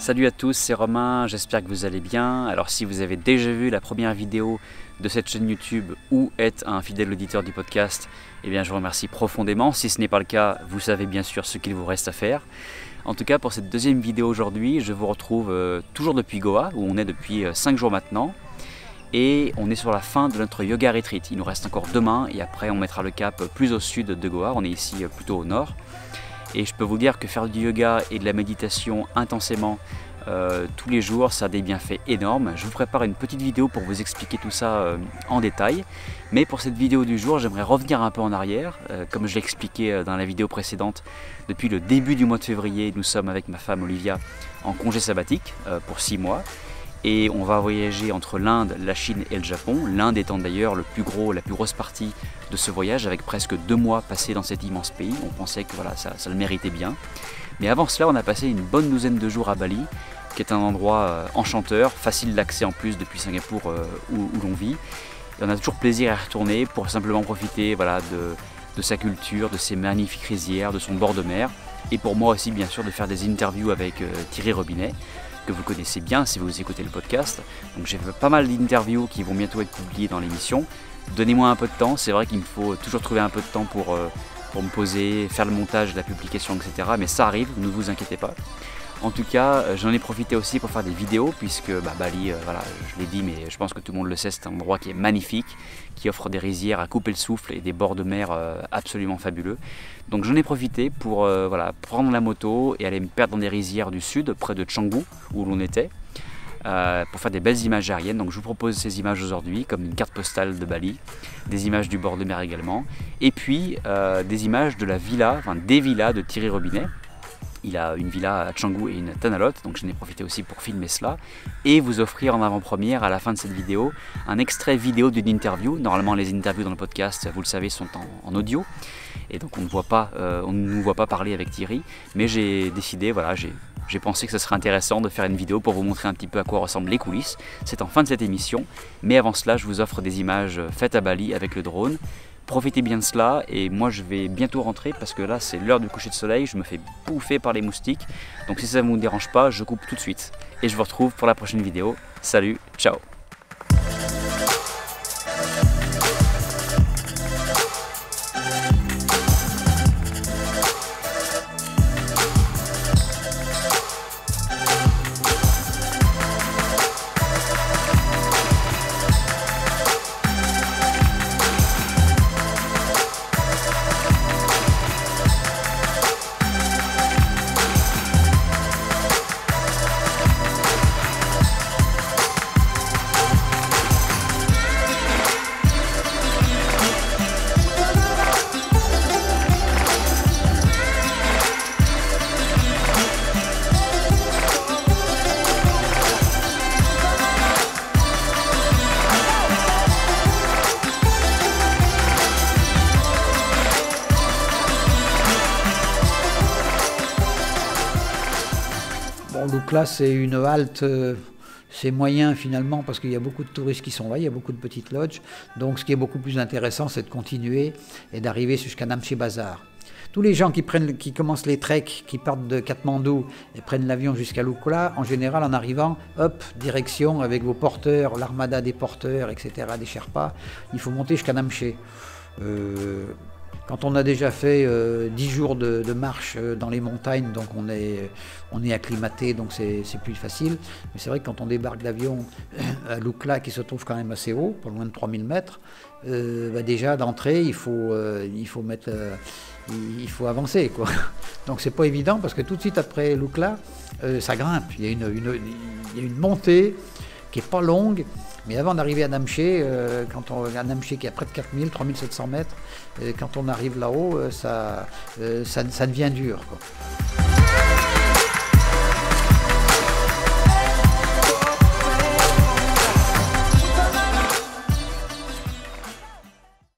Salut à tous, c'est Romain, j'espère que vous allez bien. Alors si vous avez déjà vu la première vidéo de cette chaîne YouTube ou êtes un fidèle auditeur du podcast, eh bien je vous remercie profondément. Si ce n'est pas le cas, vous savez bien sûr ce qu'il vous reste à faire. En tout cas pour cette deuxième vidéo aujourd'hui, je vous retrouve toujours depuis Goa, où on est depuis 5 jours maintenant. Et on est sur la fin de notre yoga retreat. Il nous reste encore demain et après on mettra le cap plus au sud de Goa, on est ici plutôt au nord. Et je peux vous dire que faire du yoga et de la méditation intensément tous les jours, ça a des bienfaits énormes. Je vous prépare une petite vidéo pour vous expliquer tout ça en détail. Mais pour cette vidéo du jour, j'aimerais revenir un peu en arrière. Comme je l'ai expliqué dans la vidéo précédente, depuis le début du mois de février, nous sommes avec ma femme Olivia en congé sabbatique pour 6 mois. Et on va voyager entre l'Inde, la Chine et le Japon. L'Inde étant d'ailleurs la plus grosse partie de ce voyage, avec presque 2 mois passés dans cet immense pays. On pensait que voilà, ça le méritait bien. Mais avant cela, on a passé une bonne douzaine de jours à Bali, qui est un endroit enchanteur, facile d'accès en plus depuis Singapour où l'on vit. Et on a toujours plaisir à y retourner pour simplement profiter voilà, de sa culture, de ses magnifiques rizières, de son bord de mer. Et pour moi aussi, bien sûr, de faire des interviews avec Thierry Robinet, que vous connaissez bien si vous écoutez le podcast. Donc j'ai fait pas mal d'interviews qui vont bientôt être publiées dans l'émission. Donnez-moi un peu de temps, c'est vrai qu'il me faut toujours trouver un peu de temps pour me poser, faire le montage, la publication, etc. Mais ça arrive, ne vous inquiétez pas. En tout cas, j'en ai profité aussi pour faire des vidéos, puisque Bali, voilà, je l'ai dit, mais je pense que tout le monde le sait, c'est un endroit qui est magnifique, qui offre des rizières à couper le souffle et des bords de mer absolument fabuleux. Donc j'en ai profité pour voilà, prendre la moto et aller me perdre dans des rizières du sud, près de Canggu, où l'on était, pour faire des belles images aériennes. Donc je vous propose ces images aujourd'hui, comme une carte postale de Bali, des images du bord de mer également, et puis des images de la villa, enfin des villas de Thierry Robinet. Il a une villa à Canggu et une à Tanaloth, donc j'en ai profité aussi pour filmer cela et vous offrir en avant-première à la fin de cette vidéo un extrait vidéo d'une interview. Normalement les interviews dans le podcast, vous le savez, sont en audio et donc on ne nous voit pas parler avec Thierry, mais j'ai décidé, voilà, j'ai pensé que ce serait intéressant de faire une vidéo pour vous montrer un petit peu à quoi ressemblent les coulisses. C'est en fin de cette émission, mais avant cela je vous offre des images faites à Bali avec le drone. Profitez bien de cela et moi je vais bientôt rentrer parce que là c'est l'heure du coucher de soleil, je me fais bouffer par les moustiques. Donc si ça ne vous dérange pas, je coupe tout de suite. Et je vous retrouve pour la prochaine vidéo. Salut, ciao! Donc là, c'est une halte, c'est moyen finalement parce qu'il y a beaucoup de touristes qui sont là, il y a beaucoup de petites lodges. Donc ce qui est beaucoup plus intéressant, c'est de continuer et d'arriver jusqu'à Namche Bazar. Tous les gens qui commencent les treks, qui partent de Katmandou et prennent l'avion jusqu'à Lukla, en général en arrivant, hop, direction avec vos porteurs, l'armada des porteurs, etc., des Sherpas, il faut monter jusqu'à Namche. Quand on a déjà fait 10 jours de marche dans les montagnes, donc on est acclimaté, donc c'est plus facile. Mais c'est vrai que quand on débarque l'avion à Lukla, qui se trouve quand même assez haut, pas loin de 3000 mètres, déjà d'entrée, il faut avancer, quoi. Donc c'est pas évident parce que tout de suite après Lukla, ça grimpe. Il y a une montée qui est pas longue. Mais avant d'arriver à Namche, à Namche qui est à près de 4000, 3700 mètres, quand on arrive là-haut, ça devient dur, quoi.